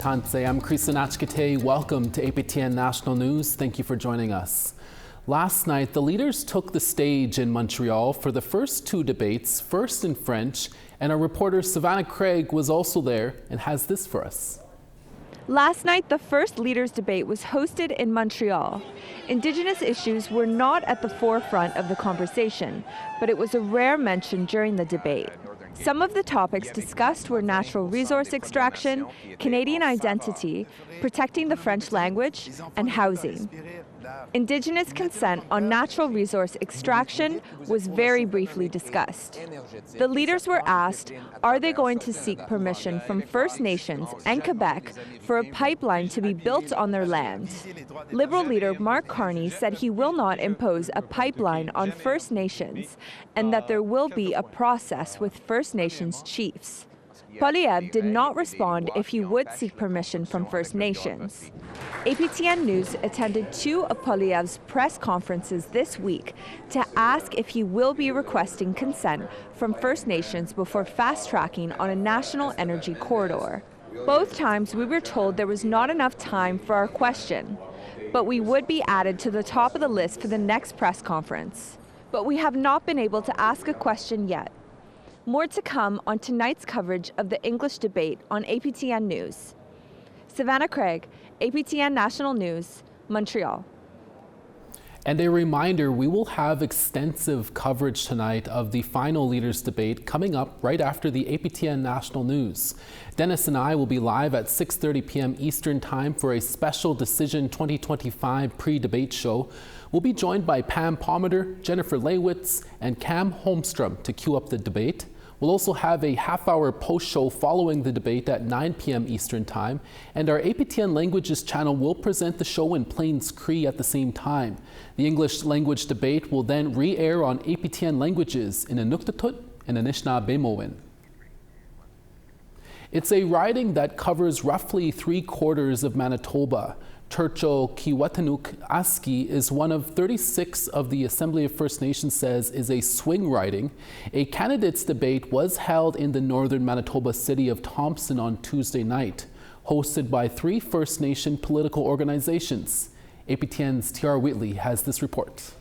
Tanse. I'm Krista Nachkate. Welcome to APTN National News. Thank you for joining us. Last night, the leaders took the stage in Montreal for the first two debates, first in French, and our reporter Savannah Craig was also there and has this for us. Last night, the first leaders' debate was hosted in Montreal. Indigenous issues were not at the forefront of the conversation, but it was a rare mention during the debate. Some of the topics discussed were natural resource extraction, Canadian identity, protecting the French language, and housing. Indigenous consent on natural resource extraction was very briefly discussed. The leaders were asked, are they going to seek permission from First Nations and Quebec for a pipeline to be built on their land? Liberal leader Mark Carney said he will not impose a pipeline on First Nations and that there will be a process with First Nations chiefs. Poilievre did not respond if he would seek permission from First Nations. APTN News attended two of Poilievre's press conferences this week to ask if he will be requesting consent from First Nations before fast-tracking on a national energy corridor. Both times we were told there was not enough time for our question, but we would be added to the top of the list for the next press conference. But we have not been able to ask a question yet. More to come on tonight's coverage of the English debate on APTN News. Savannah Craig, APTN National News, Montreal. And a reminder, we will have extensive coverage tonight of the final leaders debate coming up right after the APTN National News. Dennis and I will be live at 6:30 p.m. Eastern Time for a special Decision 2025 pre-debate show. We'll be joined by Pam Palmater, Jennifer Leywitz, and Cam Holmstrom to cue up the debate. We'll also have a half-hour post-show following the debate at 9 p.m. Eastern Time, and our APTN Languages channel will present the show in Plains Cree at the same time. The English language debate will then re-air on APTN Languages in Inuktitut and Anishinaabe. It's a riding that covers roughly 3/4 of Manitoba. Churchill Kiwatanuk Aski is one of 36 of the Assembly of First Nations says is a swing riding. A candidates debate was held in the northern Manitoba city of Thompson on Tuesday night, hosted by 3 First Nation political organizations. APTN's T.R. Whitley has this report.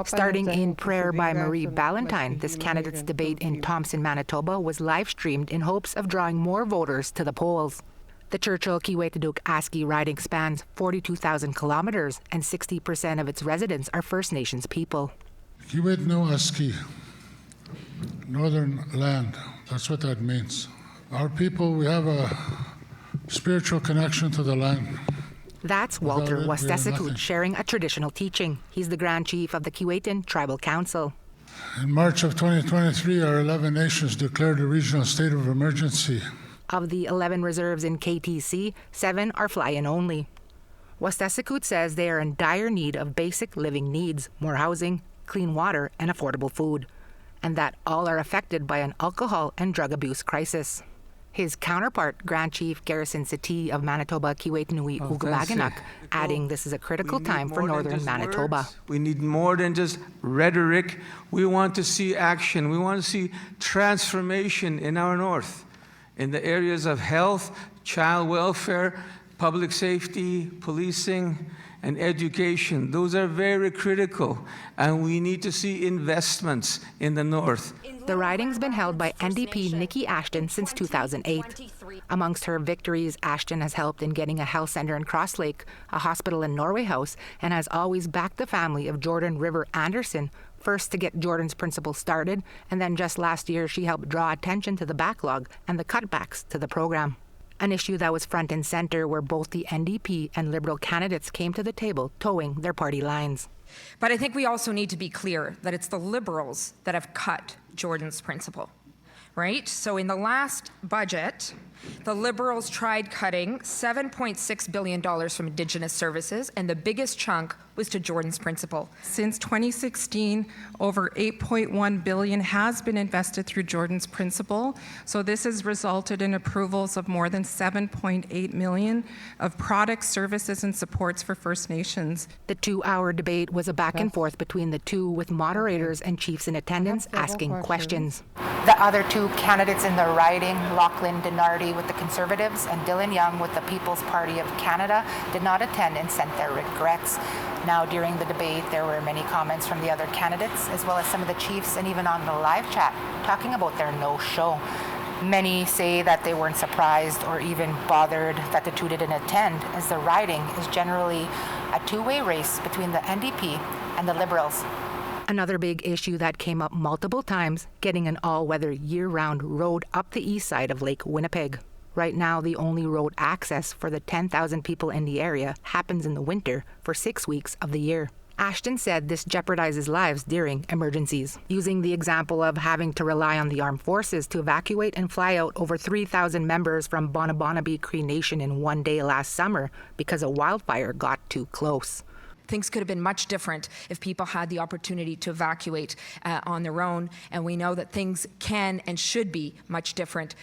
Starting in prayer by Marie Ballantyne, this candidates debate in Thompson, Manitoba was live-streamed in hopes of drawing more voters to the polls. The Churchill Kiwatanuk Aski riding spans 42,000 kilometers and 60% of its residents are First Nations people. Kiwatanuk Aski, northern land, that's what that means. Our people, we have a spiritual connection to the land. That's Walter Wastesikut sharing a traditional teaching. He's the Grand Chief of the Kiwet'en Tribal Council. In March of 2023, our 11 nations declared a regional state of emergency. Of the 11 reserves in KTC, 7 are fly-in only. Wastesikut says they are in dire need of basic living needs, more housing, clean water, and affordable food, and that all are affected by an alcohol and drug abuse crisis. His counterpart, Grand Chief Garrison Sati of Manitoba Kiwetanui Ugabaganak, adding this is a critical time for northern Manitoba. Words. We need more than just rhetoric. We want to see action. We want to see transformation in our north, in the areas of health, child welfare, public safety, policing, and education. Those are very critical, and we need to see investments in the north. The riding's been held by NDP Nikki Ashton since 2008. Amongst her victories, Ashton has helped in getting a health centre in Cross Lake, a hospital in Norway House, and has always backed the family of Jordan River Anderson, first to get Jordan's Principle started, and then just last year she helped draw attention to the backlog and the cutbacks to the program. An issue that was front and center where both the NDP and Liberal candidates came to the table towing their party lines. But I think we also need to be clear that it's the Liberals that have cut Jordan's Principle, right? So in the last budget, the Liberals tried cutting $7.6 billion from Indigenous services, and the biggest chunk was to Jordan's Principle. Since 2016, over $8.1 billion has been invested through Jordan's Principle. So this has resulted in approvals of more than $7.8 million of products, services, and supports for First Nations. The 2-hour debate was a back and forth between the two, with moderators and chiefs in attendance asking questions. The other two candidates in the riding, Lachlan Dinardi with the Conservatives and Dylan Young with the People's Party of Canada, did not attend and sent their regrets. Now, during the debate, there were many comments from the other candidates, as well as some of the chiefs, and even on the live chat, talking about their no-show. Many say that they weren't surprised or even bothered that the two didn't attend, as the riding is generally a two-way race between the NDP and the Liberals. Another big issue that came up multiple times, getting an all-weather year-round road up the east side of Lake Winnipeg. Right now, the only road access for the 10,000 people in the area happens in the winter for 6 weeks of the year. Ashton said this jeopardizes lives during emergencies, using the example of having to rely on the armed forces to evacuate and fly out over 3,000 members from Bonabonabee Cree Nation in one day last summer because a wildfire got too close. Things could have been much different if people had the opportunity to evacuate on their own, and we know that things can and should be much different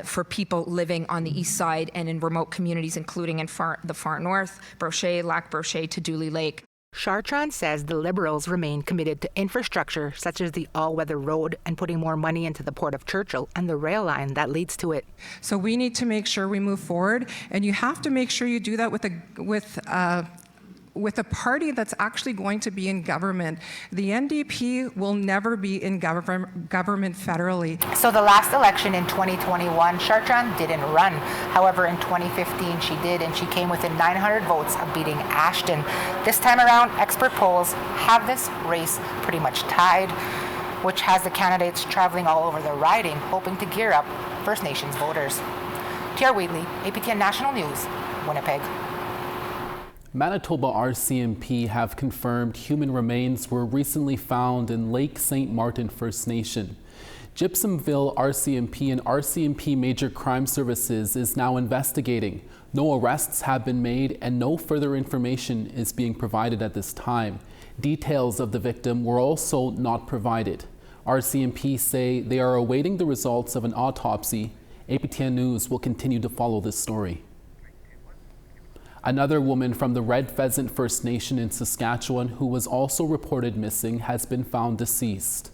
for people living on the east side and in remote communities, including in the far north, Brochet, Lac Brochet to Dooley Lake. Chartrand says the Liberals remain committed to infrastructure such as the all-weather road and putting more money into the Port of Churchill and the rail line that leads to it. So we need to make sure we move forward, and you have to make sure you do that with a party that's actually going to be in government. The NDP will never be in government federally. So the last election in 2021, Chartrand didn't run. However, in 2015, she did, and she came within 900 votes of beating Ashton. This time around, expert polls have this race pretty much tied, which has the candidates traveling all over the riding, hoping to gear up First Nations voters. T.R. Wheatley, APTN National News, Winnipeg. Manitoba RCMP have confirmed human remains were recently found in Lake St. Martin First Nation. Gypsumville RCMP and RCMP Major Crime Services is now investigating. No arrests have been made and no further information is being provided at this time. Details of the victim were also not provided. RCMP say they are awaiting the results of an autopsy. APTN News will continue to follow this story. Another woman from the Red Pheasant First Nation in Saskatchewan who was also reported missing has been found deceased.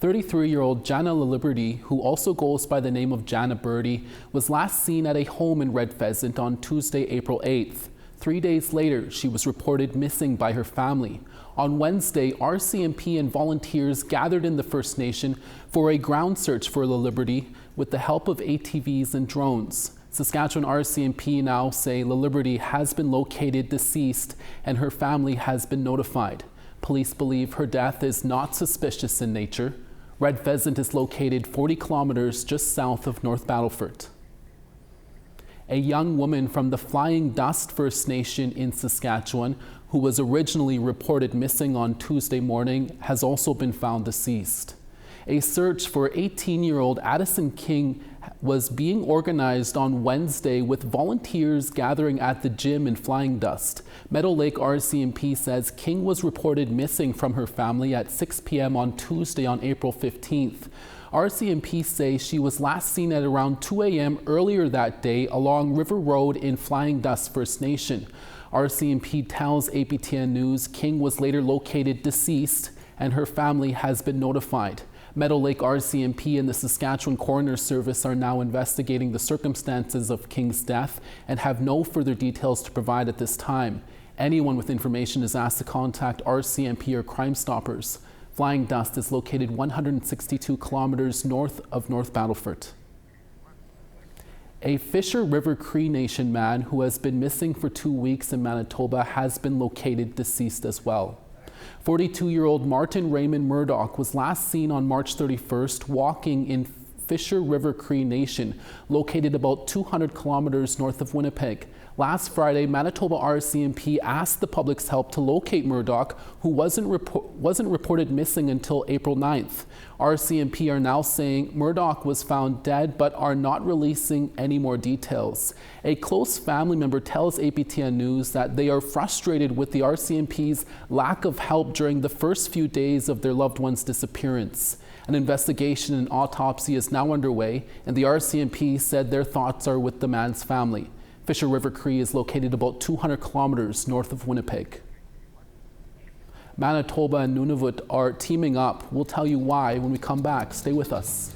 33-year-old Jana LaLiberty, who also goes by the name of Jana Birdie, was last seen at a home in Red Pheasant on Tuesday, April 8th. 3 days later, she was reported missing by her family. On Wednesday, RCMP and volunteers gathered in the First Nation for a ground search for LaLiberty with the help of ATVs and drones. Saskatchewan RCMP now say LaLiberty has been located deceased and her family has been notified. Police believe her death is not suspicious in nature. Red Pheasant is located 40 kilometers just south of North Battleford. A young woman from the Flying Dust First Nation in Saskatchewan, who was originally reported missing on Tuesday morning, has also been found deceased. A search for 18-year-old Addison King was being organized on Wednesday with volunteers gathering at the gym in Flying Dust. Meadow Lake RCMP says King was reported missing from her family at 6 p.m. on Tuesday on April 15th. RCMP say she was last seen at around 2 a.m. earlier that day along River Road in Flying Dust First Nation. RCMP tells APTN News King was later located deceased and her family has been notified. Meadow Lake RCMP and the Saskatchewan Coroner's Service are now investigating the circumstances of King's death and have no further details to provide at this time. Anyone with information is asked to contact RCMP or Crime Stoppers. Flying Dust is located 162 kilometers north of North Battleford. A Fisher River Cree Nation man who has been missing for 2 weeks in Manitoba has been located deceased as well. 42-year-old Martin Raymond Murdoch was last seen on March 31st walking in Fisher River Cree Nation, located about 200 kilometers north of Winnipeg. Last Friday, Manitoba RCMP asked the public's help to locate Murdoch, who wasn't reported missing until April 9th. RCMP are now saying Murdoch was found dead but are not releasing any more details. A close family member tells APTN News that they are frustrated with the RCMP's lack of help during the first few days of their loved one's disappearance. An investigation and autopsy is now underway, and the RCMP said their thoughts are with the man's family. Fisher River Cree is located about 200 kilometers north of Winnipeg. Manitoba and Nunavut are teaming up. We'll tell you why when we come back. Stay with us.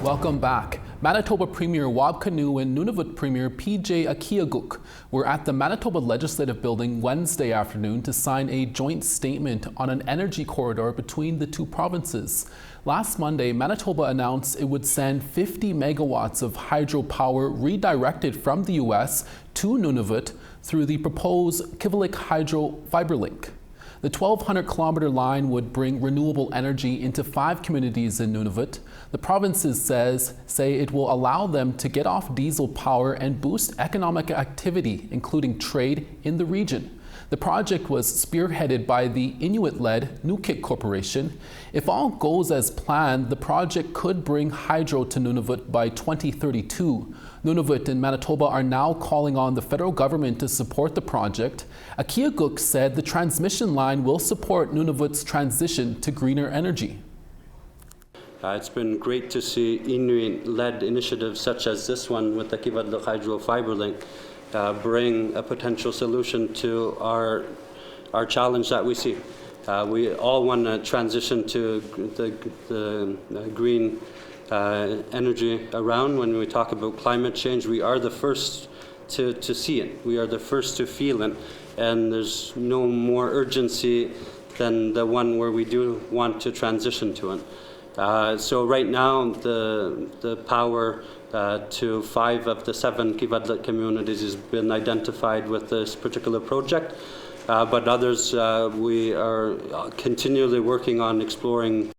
Welcome back. Manitoba Premier Wab Kinew and Nunavut Premier PJ Akiaguk were at the Manitoba Legislative Building Wednesday afternoon to sign a joint statement on an energy corridor between the two provinces. Last Monday, Manitoba announced it would send 50 megawatts of hydropower redirected from the U.S. to Nunavut through the proposed Kivalliq Hydro Fiber Link. The 1,200-kilometer line would bring renewable energy into 5 communities in Nunavut. The provinces say it will allow them to get off diesel power and boost economic activity, including trade, in the region. The project was spearheaded by the Inuit-led Nukik Corporation. If all goes as planned, the project could bring hydro to Nunavut by 2032. Nunavut and Manitoba are now calling on the federal government to support the project. Akiaguk said the transmission line will support Nunavut's transition to greener energy. It's been great to see Inuit-led initiatives such as this one with the Kivalliq Hydro Fiber Link bring a potential solution to our challenge that we see. We all want to transition to the green energy around. When we talk about climate change, we are the first to see it. We are the first to feel it, and there's no more urgency than the one where we do want to transition to it. So right now, the power to 5 of the 7 Kivalliq communities has been identified with this particular project, but others we are continually working on exploring.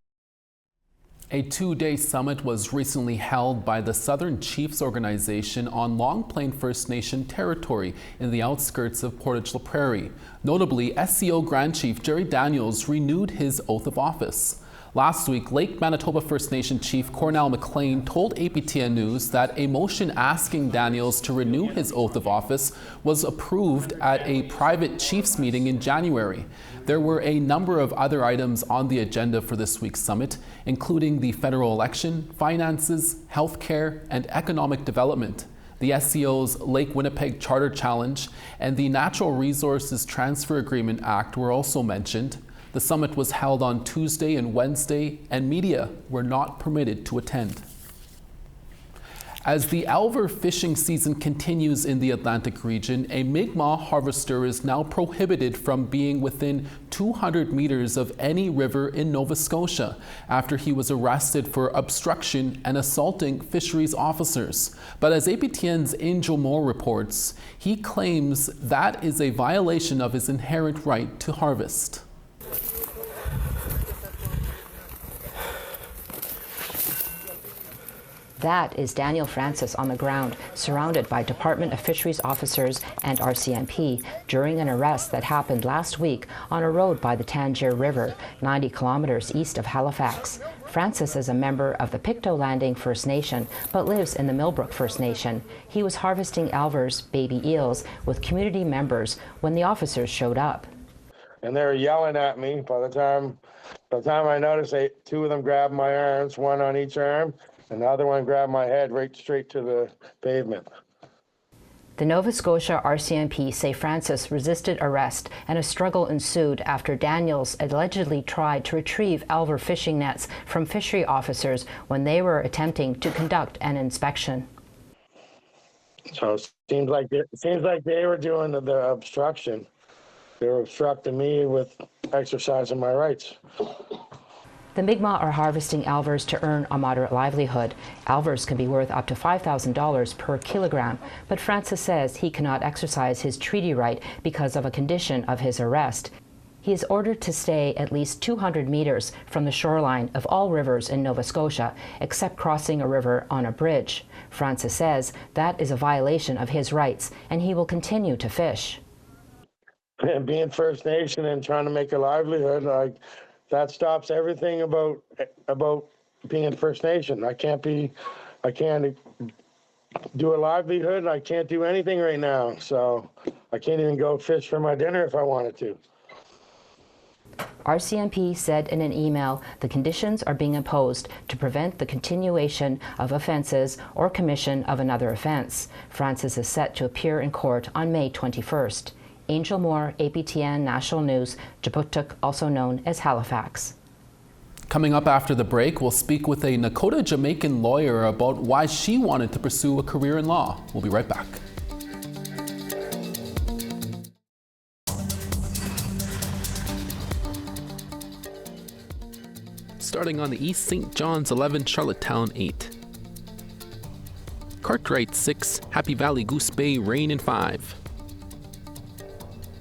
A 2-day summit was recently held by the Southern Chiefs Organization on Long Plain First Nation territory in the outskirts of Portage la Prairie. Notably, SCO Grand Chief Jerry Daniels renewed his oath of office. Last week, Lake Manitoba First Nation Chief Cornell McLean told APTN News that a motion asking Daniels to renew his oath of office was approved at a private Chiefs meeting in January. There were a number of other items on the agenda for this week's summit, including the federal election, finances, healthcare, and economic development. The SCO's Lake Winnipeg Charter Challenge and the Natural Resources Transfer Agreement Act were also mentioned. The summit was held on Tuesday and Wednesday, and media were not permitted to attend. As the Alver fishing season continues in the Atlantic region, a Mi'kmaq harvester is now prohibited from being within 200 meters of any river in Nova Scotia after he was arrested for obstruction and assaulting fisheries officers. But as APTN's Angel Moore reports, he claims that is a violation of his inherent right to harvest. That is Daniel Francis on the ground, surrounded by Department of Fisheries officers and RCMP during an arrest that happened last week on a road by the Tangier River, 90 kilometers east of Halifax. Francis is a member of the Pictou Landing First Nation, but lives in the Millbrook First Nation. He was harvesting Alver's baby eels with community members when the officers showed up. And they were yelling at me. By the time I noticed, 2 of them grabbed my arms, 1 on each arm, and the other one grabbed my head right straight to the pavement. The Nova Scotia RCMP say Francis resisted arrest and a struggle ensued after Daniels allegedly tried to retrieve Alver fishing nets from fishery officers when they were attempting to conduct an inspection. So it seems like they were doing the obstruction. They were obstructing me with exercising my rights. The Mi'kmaq are harvesting Alvers to earn a moderate livelihood. Alvers can be worth up to $5,000 per kilogram, but Francis says he cannot exercise his treaty right because of a condition of his arrest. He is ordered to stay at least 200 meters from the shoreline of all rivers in Nova Scotia, except crossing a river on a bridge. Francis says that is a violation of his rights, and he will continue to fish. And being First Nation and trying to make a livelihood, that stops everything about being First Nation. I can't do a livelihood. I can't do anything right now. So I can't even go fish for my dinner if I wanted to. RCMP said in an email the conditions are being imposed to prevent the continuation of offences or commission of another offence. Francis is set to appear in court on May 21st. Angel Moore, APTN National News, Japutuk, also known as Halifax. Coming up after the break, we'll speak with a Nakota Jamaican lawyer about why she wanted to pursue a career in law. We'll be right back. Starting on the east, St. John's 11, Charlottetown 8. Cartwright 6, Happy Valley Goose Bay, rain in 5.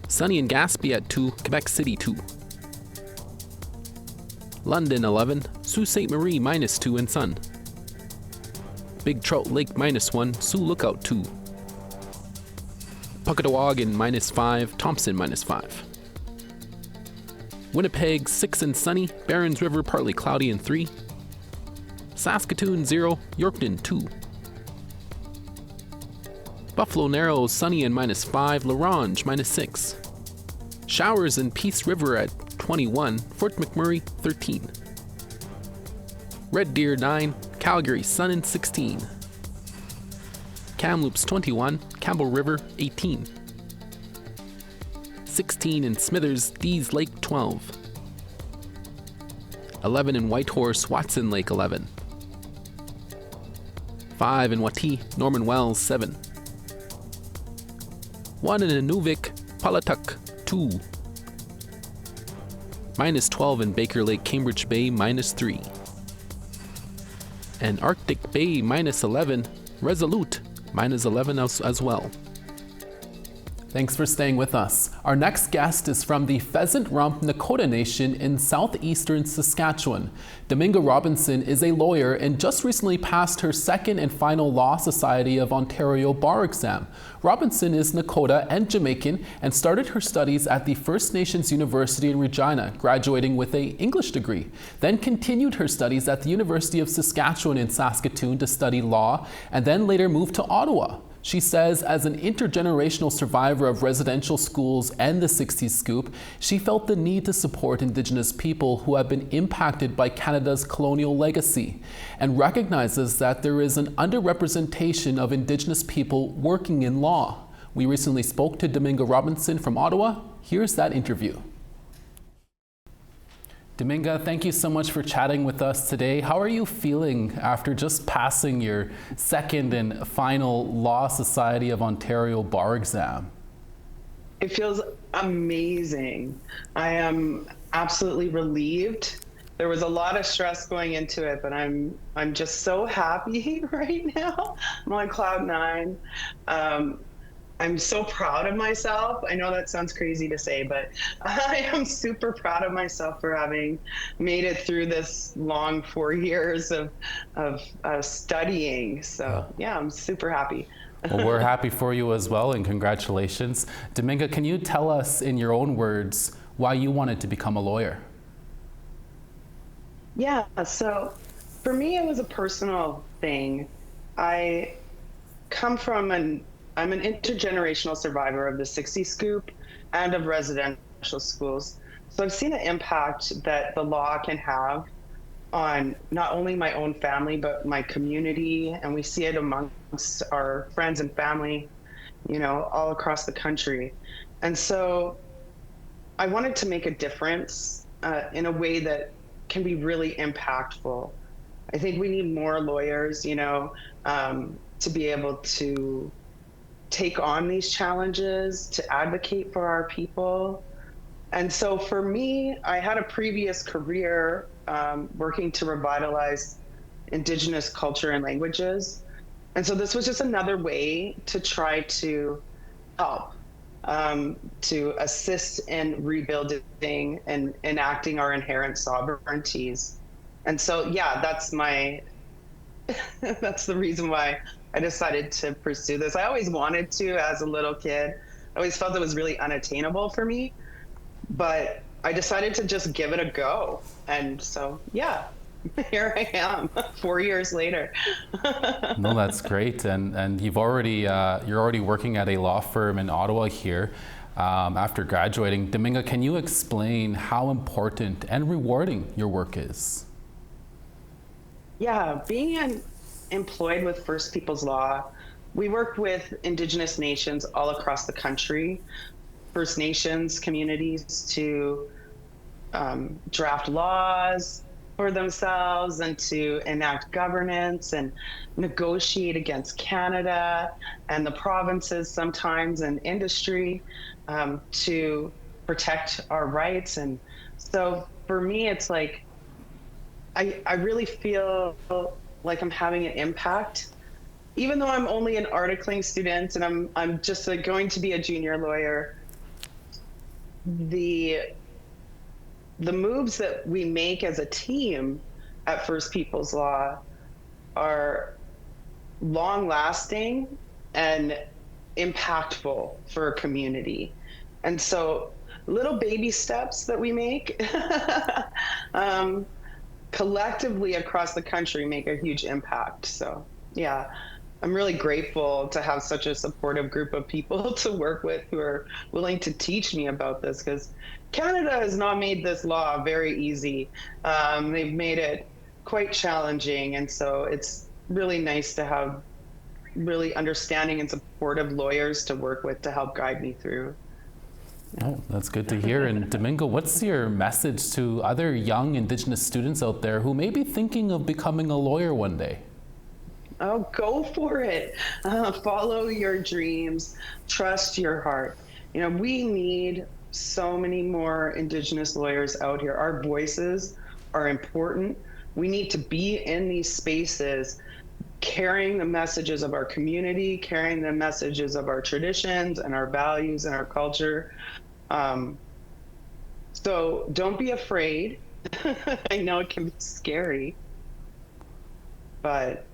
Sunny and Gaspé at 2, Quebec City 2. London 11, Sault Ste. Marie -2 and sun. Big Trout Lake -1, Sioux Lookout 2. Puckatawagan -5, Thompson -5. Winnipeg 6 and sunny, Barons River partly cloudy and 3. Saskatoon 0, Yorkton 2. Buffalo Narrows sunny and -5, La Ronge -6. Showers in Peace River at 21, Fort McMurray 13. Red Deer 9, Calgary sun and 16. Kamloops 21, Campbell River 18. 16 in Smithers, Dees Lake 12. 11 in Whitehorse, Watson Lake 11. 5 in Wati, Norman Wells 7. 1 in Inuvik, Palatuk 2. -12 in Baker Lake, Cambridge Bay -3. And Arctic Bay -11, Resolute -11 as well. Thanks for staying with us. Our next guest is from the Pheasant Rump Nakota Nation in southeastern Saskatchewan. Dominga Robinson is a lawyer and just recently passed her second and final Law Society of Ontario bar exam. Robinson is Nakota and Jamaican and started her studies at the First Nations University in Regina, graduating with an English degree. Then continued her studies at the University of Saskatchewan in Saskatoon to study law, and then later moved to Ottawa. She says as an intergenerational survivor of residential schools and the 60s scoop, she felt the need to support Indigenous people who have been impacted by Canada's colonial legacy, and recognizes that there is an underrepresentation of Indigenous people working in law. We recently spoke to Dominga Robinson from Ottawa. Here's that interview. Dominga, thank you so much for chatting with us today. How are you feeling after just passing your second and final Law Society of Ontario bar exam? It feels amazing. I am absolutely relieved. There was a lot of stress going into it, but I'm just so happy right now. I'm on cloud 9. I'm so proud of myself. I know that sounds crazy to say, but I am super proud of myself for having made it through this long 4 years of studying. So yeah, I'm super happy. Well, we're happy for you as well, and congratulations. Dominga, can you tell us in your own words why you wanted to become a lawyer? Yeah, so for me, it was a personal thing. I'm an intergenerational survivor of the 60s scoop and of residential schools. So I've seen the impact that the law can have on not only my own family, but my community. And we see it amongst our friends and family, you know, all across the country. And so I wanted to make a difference in a way that can be really impactful. I think we need more lawyers, you know, to be able to take on these challenges, to advocate for our people. And so for me, I had a previous career working to revitalize Indigenous culture and languages. And so this was just another way to try to help, to assist in rebuilding and enacting our inherent sovereignties. And so, yeah, that's the reason why I decided to pursue this. I always wanted to as a little kid. I always felt it was really unattainable for me, but I decided to just give it a go. And so, yeah, here I am 4 years later. No, that's great. And you're already working at a law firm in Ottawa here. after graduating. Dominga, can you explain how important and rewarding your work is? Yeah, being employed with First Peoples Law, we work with Indigenous nations all across the country, First Nations communities to draft laws for themselves and to enact governance and negotiate against Canada and the provinces sometimes and industry to protect our rights. And so for me, it's like, I really feel like I'm having an impact, even though I'm only an articling student and I'm just going to be a junior lawyer. The moves that we make as a team at First Peoples Law are long-lasting and impactful for a community. And so little baby steps that we make collectively across the country make a huge impact. So yeah, I'm really grateful to have such a supportive group of people to work with who are willing to teach me about this, because Canada has not made this law very easy. They've made it quite challenging. And so it's really nice to have really understanding and supportive lawyers to work with to help guide me through. Oh, that's good to hear. And Dominga, what's your message to other young Indigenous students out there who may be thinking of becoming a lawyer one day? Oh, go for it. Follow your dreams. Trust your heart. You know, we need so many more Indigenous lawyers out here. Our voices are important. We need to be in these spaces carrying the messages of our community, carrying the messages of our traditions and our values and our culture. So don't be afraid. I know it can be scary, but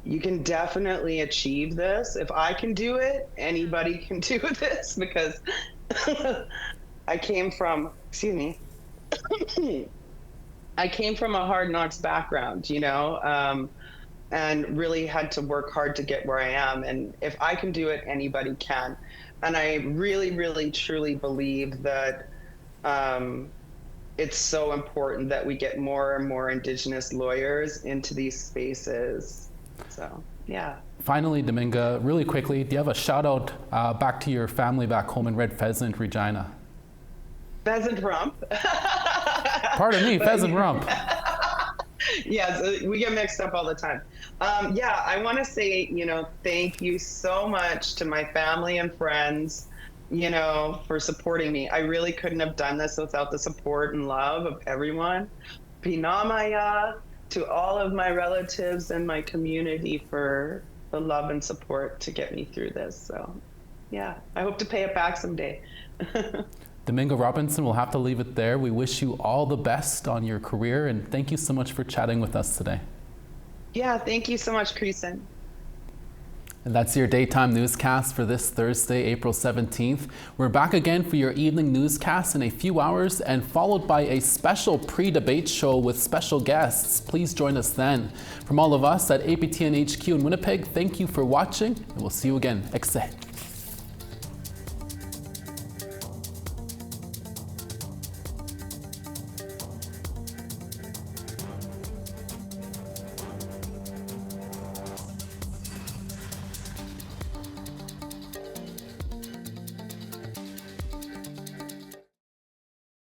you can definitely achieve this. If I can do it, anybody can do this, because I came from, I came from a hard knocks background, you know, and really had to work hard to get where I am. And if I can do it, anybody can. And I really, really, truly believe that it's so important that we get more and more Indigenous lawyers into these spaces. So, yeah. Finally, Dominga, really quickly, do you have a shout out back to your family back home in Red Pheasant, Regina? Pheasant rump. Pardon me, pheasant rump. Yes, we get mixed up all the time. Yeah, I want to say, you know, thank you so much to my family and friends, you know, for supporting me. I really couldn't have done this without the support and love of everyone. Pinamaya, to all of my relatives and my community for the love and support to get me through this. So yeah, I hope to pay it back someday. Dominga Robinson, we'll have to leave it there. We wish you all the best on your career, and thank you so much for chatting with us today. Yeah, thank you so much, Creason. And that's your daytime newscast for this Thursday, April 17th. We're back again for your evening newscast in a few hours, and followed by a special pre-debate show with special guests. Please join us then. From all of us at APTN HQ in Winnipeg, thank you for watching, and we'll see you again. Excellent.